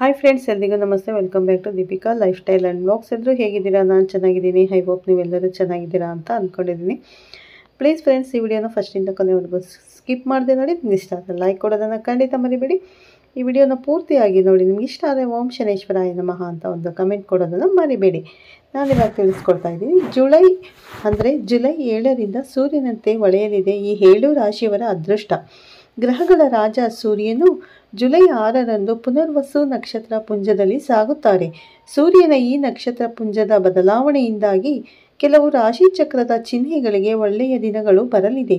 Hi friends, ಎಲ್ರಿಗೂ ನಮಸ್ತೆ. Welcome back to Deepika lifestyle and vlogs. ಎಲ್ಲರೂ ಹೇಗಿದ್ದೀರಾ? ನಾನು ಚೆನ್ನಾಗಿದ್ದೀನಿ. ಐ ಹೋಪ್ ನೀವೆಲ್ಲರೂ ಚೆನ್ನಾಗಿದ್ದೀರಾ ಅಂತ ಅಂದ್ಕೊಂಡಿದ್ದೀನಿ. ಪ್ಲೀಸ್ ಫ್ರೆಂಡ್ಸ್, ಈ ವಿಡಿಯೋನ ಫಸ್ಟಿಂದ ಕೊನೆವರೆಗೂ ಸ್ಕಿಪ್ ಮಾಡದೆ ನೋಡಿ. ನಿಮ್ಗೆ ಇಷ್ಟ ಆದರೆ ಲೈಕ್ ಕೊಡೋದನ್ನು ಖಂಡಿತ ಮರಿಬೇಡಿ. ಈ ವಿಡಿಯೋನ ಪೂರ್ತಿಯಾಗಿ ನೋಡಿ. ನಿಮ್ಗೆ ಇಷ್ಟ ಆದರೆ ಓಂ ಶನೇಶ್ವರಾಯ ನಮಃ ಅಂತ ಒಂದು ಕಮೆಂಟ್ ಕೊಡೋದನ್ನು ಮರಿಬೇಡಿ. ನಾನಿವಾಗ ತಿಳಿಸ್ಕೊಡ್ತಾ ಇದ್ದೀನಿ. ಜುಲೈ 7ರಿಂದ ಸೂರ್ಯನಂತೆ ಹೊಳೆಯಲಿದೆ ಈ 7 ರಾಶಿಯವರ ಅದೃಷ್ಟ. ಗ್ರಹಗಳ ರಾಜ ಸೂರ್ಯನು ಜುಲೈ 6ರಂದು ಪುನರ್ವಸು ನಕ್ಷತ್ರ ಪುಂಜದಲ್ಲಿ ಸಾಗುತ್ತಾರೆ. ಸೂರ್ಯನ ಈ ನಕ್ಷತ್ರ ಪುಂಜದ ಬದಲಾವಣೆಯಿಂದಾಗಿ ಕೆಲವು ರಾಶಿಚಕ್ರದ ಚಿಹ್ನೆಗಳಿಗೆ ಒಳ್ಳೆಯ ದಿನಗಳು ಬರಲಿದೆ.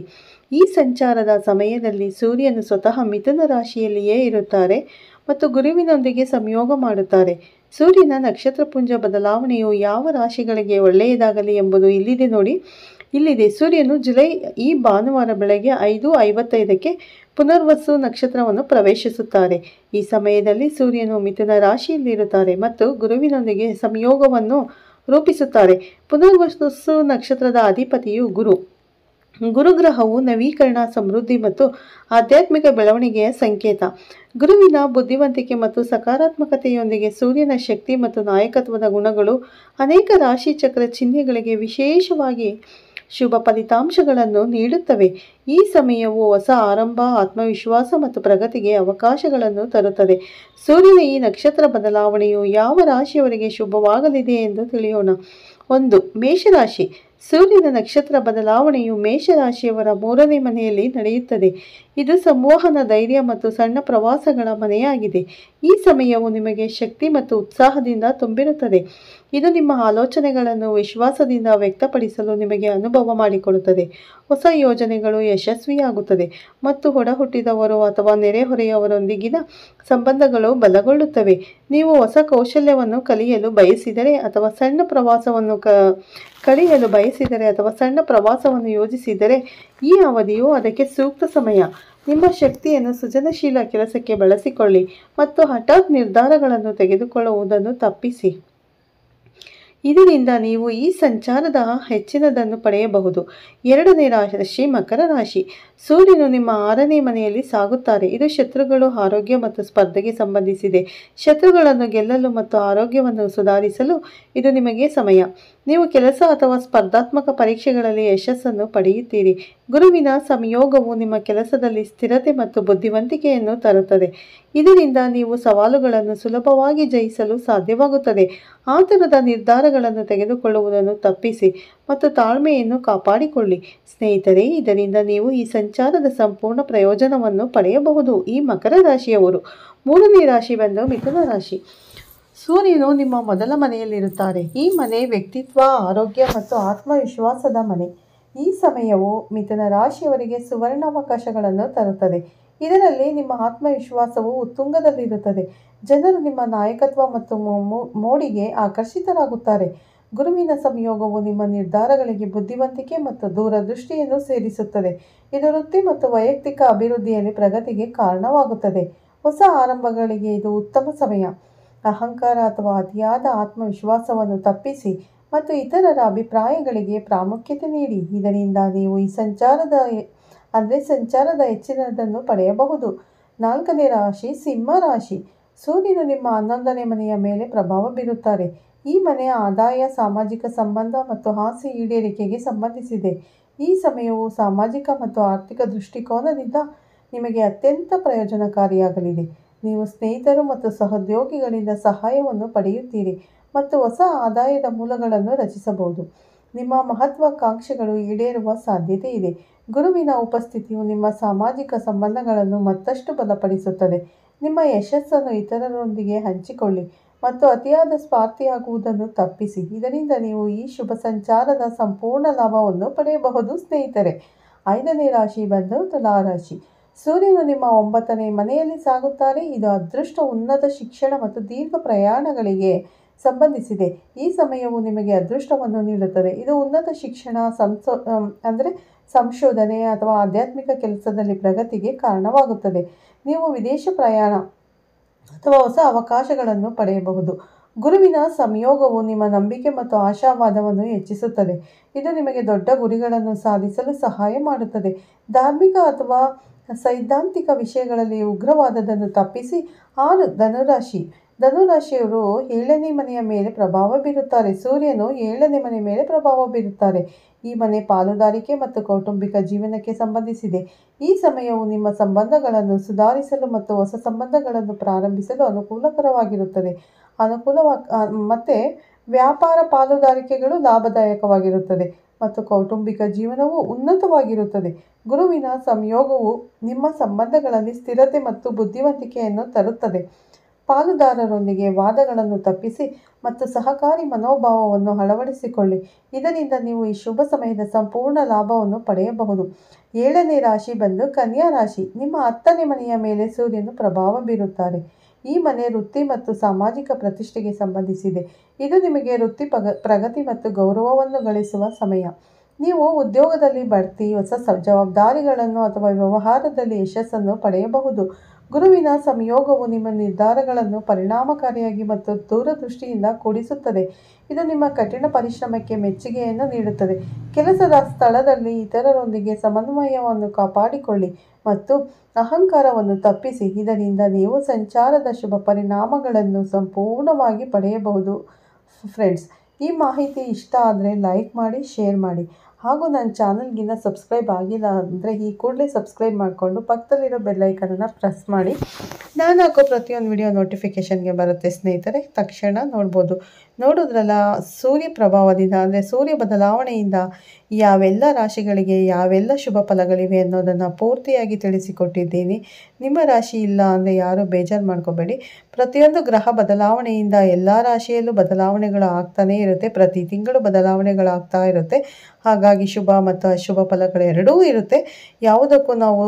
ಈ ಸಂಚಾರದ ಸಮಯದಲ್ಲಿ ಸೂರ್ಯನು ಸ್ವತಃ ಮಿಥುನ ರಾಶಿಯಲ್ಲಿಯೇ ಇರುತ್ತಾರೆ ಮತ್ತು ಗುರುವಿನೊಂದಿಗೆ ಸಂಯೋಗ ಮಾಡುತ್ತಾರೆ. ಸೂರ್ಯನ ನಕ್ಷತ್ರಪುಂಜ ಬದಲಾವಣೆಯು ಯಾವ ರಾಶಿಗಳಿಗೆ ಒಳ್ಳೆಯದಾಗಲಿ ಎಂಬುದು ಇಲ್ಲಿದೆ ನೋಡಿ. ಇಲ್ಲಿದೆ. ಸೂರ್ಯನು ಈ ಭಾನುವಾರ ಬೆಳಗ್ಗೆ 5:55ಕ್ಕೆ ಪುನರ್ವಸು ನಕ್ಷತ್ರವನ್ನು ಪ್ರವೇಶಿಸುತ್ತಾರೆ. ಈ ಸಮಯದಲ್ಲಿ ಸೂರ್ಯನು ಮಿಥುನ ರಾಶಿಯಲ್ಲಿರುತ್ತಾರೆ ಮತ್ತು ಗುರುವಿನೊಂದಿಗೆ ಸಂಯೋಗವನ್ನು ರೂಪಿಸುತ್ತಾರೆ. ಪುನರ್ವಸು ನಕ್ಷತ್ರದ ಅಧಿಪತಿಯು ಗುರುಗ್ರಹವು ನವೀಕರಣ, ಸಮೃದ್ಧಿ ಮತ್ತು ಆಧ್ಯಾತ್ಮಿಕ ಬೆಳವಣಿಗೆಯ ಸಂಕೇತ. ಗುರುವಿನ ಬುದ್ಧಿವಂತಿಕೆ ಮತ್ತು ಸಕಾರಾತ್ಮಕತೆಯೊಂದಿಗೆ ಸೂರ್ಯನ ಶಕ್ತಿ ಮತ್ತು ನಾಯಕತ್ವದ ಗುಣಗಳು ಅನೇಕ ರಾಶಿಚಕ್ರ ಚಿಹ್ನೆಗಳಿಗೆ ವಿಶೇಷವಾಗಿ ಶುಭ ಫಲಿತಾಂಶಗಳನ್ನು ನೀಡುತ್ತವೆ. ಈ ಸಮಯವು ಹೊಸ ಆರಂಭ, ಆತ್ಮವಿಶ್ವಾಸ ಮತ್ತು ಪ್ರಗತಿಗೆ ಅವಕಾಶಗಳನ್ನು ತರುತ್ತದೆ. ಸೂರ್ಯನ ಈ ನಕ್ಷತ್ರ ಬದಲಾವಣೆಯು ಯಾವ ರಾಶಿಯವರಿಗೆ ಶುಭವಾಗಲಿದೆ ಎಂದು ತಿಳಿಯೋಣ. 1. ಮೇಷರಾಶಿ. ಸೂರ್ಯನ ನಕ್ಷತ್ರ ಬದಲಾವಣೆಯು ಮೇಷರಾಶಿಯವರ 3ನೇ ಮನೆಯಲ್ಲಿ ನಡೆಯುತ್ತದೆ. ಇದು ಸಂವಹನ, ಧೈರ್ಯ ಮತ್ತು ಸಣ್ಣ ಪ್ರವಾಸಗಳ ಮನೆಯಾಗಿದೆ. ಈ ಸಮಯವು ನಿಮಗೆ ಶಕ್ತಿ ಮತ್ತು ಉತ್ಸಾಹದಿಂದ ತುಂಬಿರುತ್ತದೆ. ಇದು ನಿಮ್ಮ ಆಲೋಚನೆಗಳನ್ನು ವಿಶ್ವಾಸದಿಂದ ವ್ಯಕ್ತಪಡಿಸಲು ನಿಮಗೆ ಅನುಭವ ಮಾಡಿಕೊಡುತ್ತದೆ. ಹೊಸ ಯೋಜನೆಗಳು ಯಶಸ್ವಿಯಾಗುತ್ತದೆ ಮತ್ತು ಒಡಹುಟ್ಟಿದವರು ಅಥವಾ ನೆರೆಹೊರೆಯವರೊಂದಿಗಿನ ಸಂಬಂಧಗಳು ಬಲಗೊಳ್ಳುತ್ತವೆ. ನೀವು ಹೊಸ ಕೌಶಲ್ಯವನ್ನು ಕಲಿಯಲು ಬಯಸಿದರೆ ಅಥವಾ ಸಣ್ಣ ಪ್ರವಾಸವನ್ನು ಯೋಜಿಸಿದರೆ ಈ ಅವಧಿಯು ಅದಕ್ಕೆ ಸೂಕ್ತ ಸಮಯ. ನಿಮ್ಮ ಶಕ್ತಿಯನ್ನು ಸೃಜನಶೀಲ ಕೆಲಸಕ್ಕೆ ಬಳಸಿಕೊಳ್ಳಿ ಮತ್ತು ಹಠಾತ್ ನಿರ್ಧಾರಗಳನ್ನು ತೆಗೆದುಕೊಳ್ಳುವುದನ್ನು ತಪ್ಪಿಸಿ. ಇದರಿಂದ ನೀವು ಈ ಸಂಚಾರದ ಹೆಚ್ಚಿನದನ್ನು ಪಡೆಯಬಹುದು. 2ನೇ ರಾಶಿ ಮಕರ ರಾಶಿ. ಸೂರ್ಯನು ನಿಮ್ಮ 6ನೇ ಮನೆಯಲ್ಲಿ ಸಾಗುತ್ತಾರೆ. ಇದು ಶತ್ರುಗಳು, ಆರೋಗ್ಯ ಮತ್ತು ಸ್ಪರ್ಧೆಗೆ ಸಂಬಂಧಿಸಿದೆ. ಶತ್ರುಗಳನ್ನು ಗೆಲ್ಲಲು ಮತ್ತು ಆರೋಗ್ಯವನ್ನು ಸುಧಾರಿಸಲು ಇದು ನಿಮಗೆ ಸಮಯ. ನೀವು ಕೆಲಸ ಅಥವಾ ಸ್ಪರ್ಧಾತ್ಮಕ ಪರೀಕ್ಷೆಗಳಲ್ಲಿ ಯಶಸ್ಸನ್ನು ಪಡೆಯುತ್ತೀರಿ. ಗುರುವಿನ ಸಂಯೋಗವು ನಿಮ್ಮ ಕೆಲಸದಲ್ಲಿ ಸ್ಥಿರತೆ ಮತ್ತು ಬುದ್ಧಿವಂತಿಕೆಯನ್ನು ತರುತ್ತದೆ. ಇದರಿಂದ ನೀವು ಸವಾಲುಗಳನ್ನು ಸುಲಭವಾಗಿ ಜಯಿಸಲು ಸಾಧ್ಯವಾಗುತ್ತದೆ. ಆತುರದ ನಿರ್ಧಾರಗಳನ್ನು ತೆಗೆದುಕೊಳ್ಳುವುದನ್ನು ತಪ್ಪಿಸಿ ಮತ್ತು ತಾಳ್ಮೆಯನ್ನು ಕಾಪಾಡಿಕೊಳ್ಳಿ. ಸ್ನೇಹಿತರೆ, ಇದರಿಂದ ನೀವು ಈ ಸಂಚಾರದ ಸಂಪೂರ್ಣ ಪ್ರಯೋಜನವನ್ನು ಪಡೆಯಬಹುದು. ಈ ಮಕರ ರಾಶಿಯವರು. 3ನೇ ರಾಶಿ ಬಂದು ಮಿಥುನ ರಾಶಿ. ಸೂರ್ಯನು ನಿಮ್ಮ ಮೊದಲ ಮನೆಯಲ್ಲಿರುತ್ತಾರೆ. ಈ ಮನೆ ವ್ಯಕ್ತಿತ್ವ, ಆರೋಗ್ಯ ಮತ್ತು ಆತ್ಮವಿಶ್ವಾಸದ ಮನೆ. ಈ ಸಮಯವು ಮಿಥುನ ರಾಶಿಯವರಿಗೆ ಸುವರ್ಣಾವಕಾಶಗಳನ್ನು ತರುತ್ತದೆ. ಇದರಲ್ಲಿ ನಿಮ್ಮ ಆತ್ಮವಿಶ್ವಾಸವು ಉತ್ತುಂಗದಲ್ಲಿರುತ್ತದೆ. ಜನರು ನಿಮ್ಮ ನಾಯಕತ್ವ ಮತ್ತು ಮೋಡಿಗೆ ಆಕರ್ಷಿತರಾಗುತ್ತಾರೆ. ಗುರುವಿನ ಸಂಯೋಗವು ನಿಮ್ಮ ನಿರ್ಧಾರಗಳಿಗೆ ಬುದ್ಧಿವಂತಿಕೆ ಮತ್ತು ದೂರದೃಷ್ಟಿಯನ್ನು ಸೇರಿಸುತ್ತದೆ. ಇದು ವೃತ್ತಿ ಮತ್ತು ವೈಯಕ್ತಿಕ ಅಭಿವೃದ್ಧಿಯಲ್ಲಿ ಪ್ರಗತಿಗೆ ಕಾರಣವಾಗುತ್ತದೆ. ಹೊಸ ಆರಂಭಗಳಿಗೆ ಇದು ಉತ್ತಮ ಸಮಯ. ಅಹಂಕಾರ ಅಥವಾ ಅತಿಯಾದ ಆತ್ಮವಿಶ್ವಾಸವನ್ನು ತಪ್ಪಿಸಿ ಮತ್ತು ಇತರರ ಅಭಿಪ್ರಾಯಗಳಿಗೆ ಪ್ರಾಮುಖ್ಯತೆ ನೀಡಿ. ಇದರಿಂದ ನೀವು ಈ ಸಂಚಾರದ ಹೆಚ್ಚಿನದನ್ನು ಪಡೆಯಬಹುದು. 4ನೇ ರಾಶಿ ಸಿಂಹ ರಾಶಿ. ಸೂರ್ಯನು ನಿಮ್ಮ 11ನೇ ಮನೆಯ ಮೇಲೆ ಪ್ರಭಾವ ಬೀರುತ್ತಾರೆ. ಈ ಮನೆಯ ಆದಾಯ, ಸಾಮಾಜಿಕ ಸಂಬಂಧ ಮತ್ತು ಆಸೆ ಈಡೇರಿಕೆಗೆ ಸಂಬಂಧಿಸಿದೆ. ಈ ಸಮಯವು ಸಾಮಾಜಿಕ ಮತ್ತು ಆರ್ಥಿಕ ದೃಷ್ಟಿಕೋನದಿಂದ ನಿಮಗೆ ಅತ್ಯಂತ ಪ್ರಯೋಜನಕಾರಿಯಾಗಲಿದೆ. ನೀವು ಸ್ನೇಹಿತರು ಮತ್ತು ಸಹೋದ್ಯೋಗಿಗಳಿಂದ ಸಹಾಯವನ್ನು ಪಡೆಯುತ್ತೀರಿ ಮತ್ತು ಹೊಸ ಆದಾಯದ ಮೂಲಗಳನ್ನು ರಚಿಸಬಹುದು. ನಿಮ್ಮ ಮಹತ್ವಾಕಾಂಕ್ಷೆಗಳು ಈಡೇರುವ ಸಾಧ್ಯತೆ ಇದೆ. ಗುರುವಿನ ಉಪಸ್ಥಿತಿಯು ನಿಮ್ಮ ಸಾಮಾಜಿಕ ಸಂಬಂಧಗಳನ್ನು ಮತ್ತಷ್ಟು ಬಲಪಡಿಸುತ್ತದೆ. ನಿಮ್ಮ ಯಶಸ್ಸನ್ನು ಇತರರೊಂದಿಗೆ ಹಂಚಿಕೊಳ್ಳಿ ಮತ್ತು ಅತಿಯಾದ ಸ್ವಾರ್ಥಿಯಾಗುವುದನ್ನು ತಪ್ಪಿಸಿ. ಇದರಿಂದ ನೀವು ಈ ಶುಭ ಸಂಚಾರದ ಸಂಪೂರ್ಣ ಲಾಭವನ್ನು ಪಡೆಯಬಹುದು. ಸ್ನೇಹಿತರೆ, 5ನೇ ರಾಶಿ ಬಂದು ತುಲಾ ರಾಶಿ. ಸೂರ್ಯನು ನಿಮ್ಮ 9ನೇ ಮನೆಯಲ್ಲಿ ಸಾಗುತ್ತಾರೆ. ಇದು ಅದೃಷ್ಟ, ಉನ್ನತ ಶಿಕ್ಷಣ ಮತ್ತು ದೀರ್ಘ ಪ್ರಯಾಣಗಳಿಗೆ ಸಂಬಂಧಿಸಿದೆ. ಈ ಸಮಯವು ನಿಮಗೆ ಅದೃಷ್ಟವನ್ನು ನೀಡುತ್ತದೆ. ಇದು ಉನ್ನತ ಶಿಕ್ಷಣ, ಸಂಶೋಧನೆ ಅಥವಾ ಆಧ್ಯಾತ್ಮಿಕ ಕೆಲಸದಲ್ಲಿ ಪ್ರಗತಿಗೆ ಕಾರಣವಾಗುತ್ತದೆ. ನೀವು ವಿದೇಶ ಪ್ರಯಾಣ ಅಥವಾ ಹೊಸ ಅವಕಾಶಗಳನ್ನು ಪಡೆಯಬಹುದು. ಗುರುವಿನ ಸಂಯೋಗವು ನಿಮ್ಮ ನಂಬಿಕೆ ಮತ್ತು ಆಶಾವಾದವನ್ನು ಹೆಚ್ಚಿಸುತ್ತದೆ. ಇದು ನಿಮಗೆ ದೊಡ್ಡ ಗುರಿಗಳನ್ನು ಸಾಧಿಸಲು ಸಹಾಯ ಮಾಡುತ್ತದೆ. ಧಾರ್ಮಿಕ ಅಥವಾ ಸೈದ್ಧಾಂತಿಕ ವಿಷಯಗಳಲ್ಲಿ ಉಗ್ರವಾದದನ್ನು ತಪ್ಪಿಸಿ. 6. ಧನುರಾಶಿ. ಧನುರಾಶಿಯವರು 7ನೇ ಮನೆಯ ಮೇಲೆ ಪ್ರಭಾವ ಬೀರುತ್ತಾರೆ. ಸೂರ್ಯನು 7ನೇ ಮನೆ ಮೇಲೆ ಪ್ರಭಾವ ಬೀರುತ್ತಾರೆ. ಈ ಮನೆ ಪಾಲುದಾರಿಕೆ ಮತ್ತು ಕೌಟುಂಬಿಕ ಜೀವನಕ್ಕೆ ಸಂಬಂಧಿಸಿದೆ. ಈ ಸಮಯವು ನಿಮ್ಮ ಸಂಬಂಧಗಳನ್ನು ಸುಧಾರಿಸಲು ಮತ್ತು ಹೊಸ ಸಂಬಂಧಗಳನ್ನು ಪ್ರಾರಂಭಿಸಲು ಅನುಕೂಲಕರವಾಗಿರುತ್ತದೆ. ಮತ್ತೆ ವ್ಯಾಪಾರ ಪಾಲುದಾರಿಕೆಗಳು ಲಾಭದಾಯಕವಾಗಿರುತ್ತದೆ ಮತ್ತು ಕೌಟುಂಬಿಕ ಜೀವನವು ಉನ್ನತವಾಗಿರುತ್ತದೆ. ಗುರುವಿನ ಸಂಯೋಗವು ನಿಮ್ಮ ಸಂಬಂಧಗಳಲ್ಲಿ ಸ್ಥಿರತೆ ಮತ್ತು ಬುದ್ಧಿವಂತಿಕೆಯನ್ನು ತರುತ್ತದೆ. ಪಾಲುದಾರರೊಂದಿಗೆ ವಾದಗಳನ್ನು ತಪ್ಪಿಸಿ ಮತ್ತು ಸಹಕಾರಿ ಮನೋಭಾವವನ್ನು ಅಳವಡಿಸಿಕೊಳ್ಳಿ. ಇದರಿಂದ ನೀವು ಈ ಶುಭ ಸಮಯದ ಸಂಪೂರ್ಣ ಲಾಭವನ್ನು ಪಡೆಯಬಹುದು. 7ನೇ ರಾಶಿ ಬಂದು ಕನ್ಯಾ ರಾಶಿ. ನಿಮ್ಮ 10ನೇ ಮನೆಯ ಮೇಲೆ ಸೂರ್ಯನು ಪ್ರಭಾವ ಬೀರುತ್ತಾರೆ. ಈ ಮನೆ ವೃತ್ತಿ ಮತ್ತು ಸಾಮಾಜಿಕ ಪ್ರತಿಷ್ಠೆಗೆ ಸಂಬಂಧಿಸಿದೆ. ಇದು ನಿಮಗೆ ವೃತ್ತಿ ಪ್ರಗತಿ ಮತ್ತು ಗೌರವವನ್ನು ಗಳಿಸುವ ಸಮಯ. ನೀವು ಉದ್ಯೋಗದಲ್ಲಿ ಬಡ್ತಿ, ಹೊಸ ಜವಾಬ್ದಾರಿಗಳನ್ನು ಅಥವಾ ವ್ಯವಹಾರದಲ್ಲಿ ಯಶಸ್ಸನ್ನು ಪಡೆಯಬಹುದು. ಗುರುವಿನ ಸಂಯೋಗವು ನಿಮ್ಮ ನಿರ್ಧಾರಗಳನ್ನು ಪರಿಣಾಮಕಾರಿಯಾಗಿ ಮತ್ತು ದೂರದೃಷ್ಟಿಯಿಂದ ಕೂಡಿಸುತ್ತದೆ. ಇದು ನಿಮ್ಮ ಕಠಿಣ ಪರಿಶ್ರಮಕ್ಕೆ ಮೆಚ್ಚುಗೆಯನ್ನು ನೀಡುತ್ತದೆ. ಕೆಲಸದ ಸ್ಥಳದಲ್ಲಿ ಇತರರೊಂದಿಗೆ ಸಮನ್ವಯವನ್ನು ಕಾಪಾಡಿಕೊಳ್ಳಿ ಮತ್ತು ಅಹಂಕಾರವನ್ನು ತಪ್ಪಿಸಿ. ಇದರಿಂದ ನೀವು ಸಂಚಾರದ ಶುಭ ಪರಿಣಾಮಗಳನ್ನು ಸಂಪೂರ್ಣವಾಗಿ ಪಡೆಯಬಹುದು. ಫ್ರೆಂಡ್ಸ್, ಈ ಮಾಹಿತಿ ಇಷ್ಟ ಆದರೆ ಲೈಕ್ ಮಾಡಿ, ಶೇರ್ ಮಾಡಿ ಹಾಗೂ ನನ್ನ ಚಾನಲ್ಗಿನ್ನ ಸಬ್ಸ್ಕ್ರೈಬ್ ಆಗಿಲ್ಲ ಅಂದರೆ ಈ ಕೂಡಲೇ ಸಬ್ಸ್ಕ್ರೈಬ್ ಮಾಡಿಕೊಂಡು ಪಕ್ಕದಲ್ಲಿರೋ ಬೆಲ್ಲೈಕನನ್ನು ಪ್ರೆಸ್ ಮಾಡಿ. ನಾನು ಹಾಕೋ ಪ್ರತಿಯೊಂದು ವಿಡಿಯೋ ನೋಟಿಫಿಕೇಷನ್ಗೆ ಬರುತ್ತೆ ಸ್ನೇಹಿತರೆ, ತಕ್ಷಣ ನೋಡ್ಬೋದು. ನೋಡಿದ್ರಲ್ಲ, ಸೂರ್ಯ ಪ್ರಭಾವದಿಂದ ಅಂದರೆ ಸೂರ್ಯ ಬದಲಾವಣೆಯಿಂದ ಯಾವೆಲ್ಲ ರಾಶಿಗಳಿಗೆ ಯಾವೆಲ್ಲ ಶುಭ ಫಲಗಳಿವೆ ಅನ್ನೋದನ್ನು ಪೂರ್ತಿಯಾಗಿ ತಿಳಿಸಿಕೊಟ್ಟಿದ್ದೀನಿ. ನಿಮ್ಮ ರಾಶಿ ಇಲ್ಲ ಅಂದರೆ ಯಾರೂ ಬೇಜಾರು ಮಾಡ್ಕೋಬೇಡಿ. ಪ್ರತಿಯೊಂದು ಗ್ರಹ ಬದಲಾವಣೆಯಿಂದ ಎಲ್ಲ ರಾಶಿಯಲ್ಲೂ ಬದಲಾವಣೆಗಳು ಆಗ್ತಾನೇ ಇರುತ್ತೆ. ಪ್ರತಿ ತಿಂಗಳು ಬದಲಾವಣೆಗಳಾಗ್ತಾ ಇರುತ್ತೆ. ಹಾಗಾಗಿ ಶುಭ ಮತ್ತು ಅಶುಭ ಫಲಗಳೆರಡೂ ಇರುತ್ತೆ. ಯಾವುದಕ್ಕೂ ನಾವು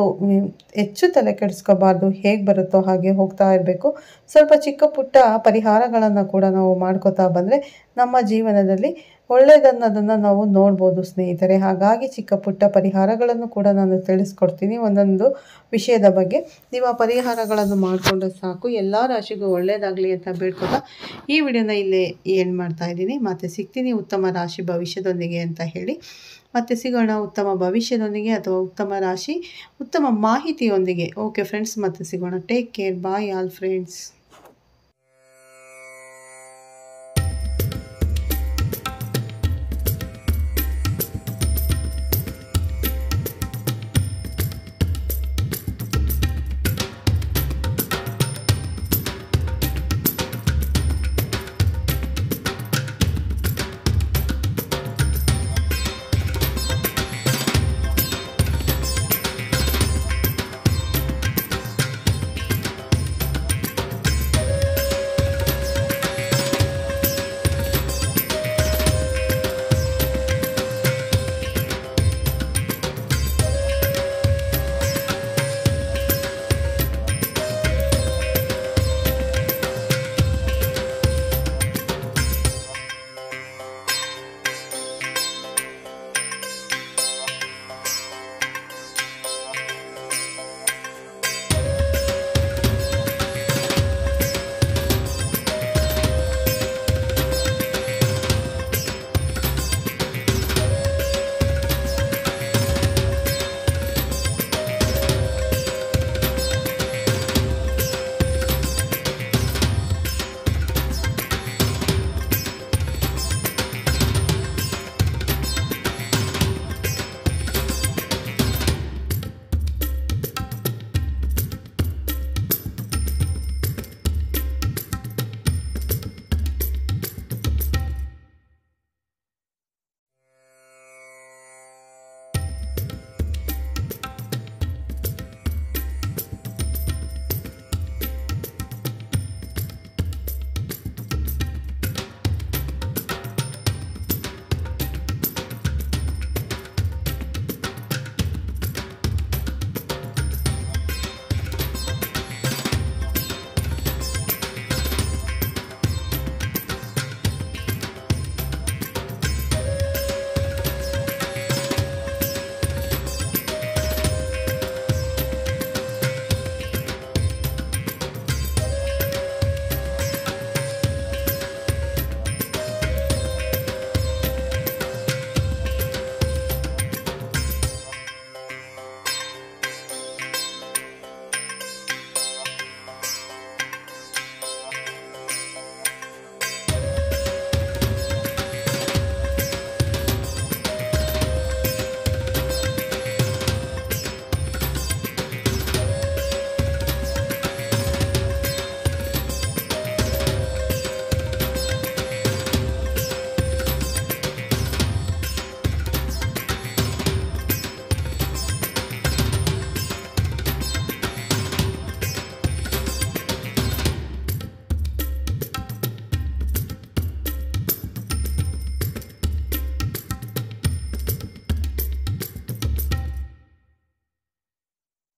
ಹೆಚ್ಚು ತಲೆ ಕೆಡಿಸ್ಕೋಬಾರ್ದು. ಹೇಗೆ ಬರುತ್ತೋ ಹಾಗೆ ಹೋಗ್ತಾ ಇರಬೇಕು. ಸ್ವಲ್ಪ ಚಿಕ್ಕ ಪುಟ್ಟ ಪರಿಹಾರಗಳನ್ನು ಕೂಡ ನಾವು ಮಾಡ್ಕೋತಾ ಬಂದರೆ ನಮ್ಮ ಜೀವನದಲ್ಲಿ ಒಳ್ಳೆಯದನ್ನೋದನ್ನು ನಾವು ನೋಡ್ಬೋದು ಸ್ನೇಹಿತರೆ. ಹಾಗಾಗಿ ಚಿಕ್ಕ ಪುಟ್ಟ ಪರಿಹಾರಗಳನ್ನು ಕೂಡ ನಾನು ತಿಳಿಸ್ಕೊಡ್ತೀನಿ ಒಂದೊಂದು ವಿಷಯದ ಬಗ್ಗೆ. ನೀವು ಆ ಪರಿಹಾರಗಳನ್ನು ಮಾಡಿಕೊಂಡ್ರೆ ಸಾಕು. ಎಲ್ಲ ರಾಶಿಗೂ ಒಳ್ಳೆಯದಾಗಲಿ ಅಂತ ಬೇಡ್ಕೊತಾ ಈ ವಿಡಿಯೋನ ಇಲ್ಲೇ ಏನು ಮಾಡ್ತಾ ಇದ್ದೀನಿ. ಮತ್ತೆ ಸಿಗ್ತೀನಿ ಉತ್ತಮ ರಾಶಿ ಭವಿಷ್ಯದೊಂದಿಗೆ ಅಂತ ಹೇಳಿ. ಮತ್ತೆ ಸಿಗೋಣ ಉತ್ತಮ ಭವಿಷ್ಯದೊಂದಿಗೆ ಅಥವಾ ಉತ್ತಮ ರಾಶಿ ಉತ್ತಮ ಮಾಹಿತಿಯೊಂದಿಗೆ. ಓಕೆ ಫ್ರೆಂಡ್ಸ್, ಮತ್ತೆ ಸಿಗೋಣ. Take care. Bye all friends.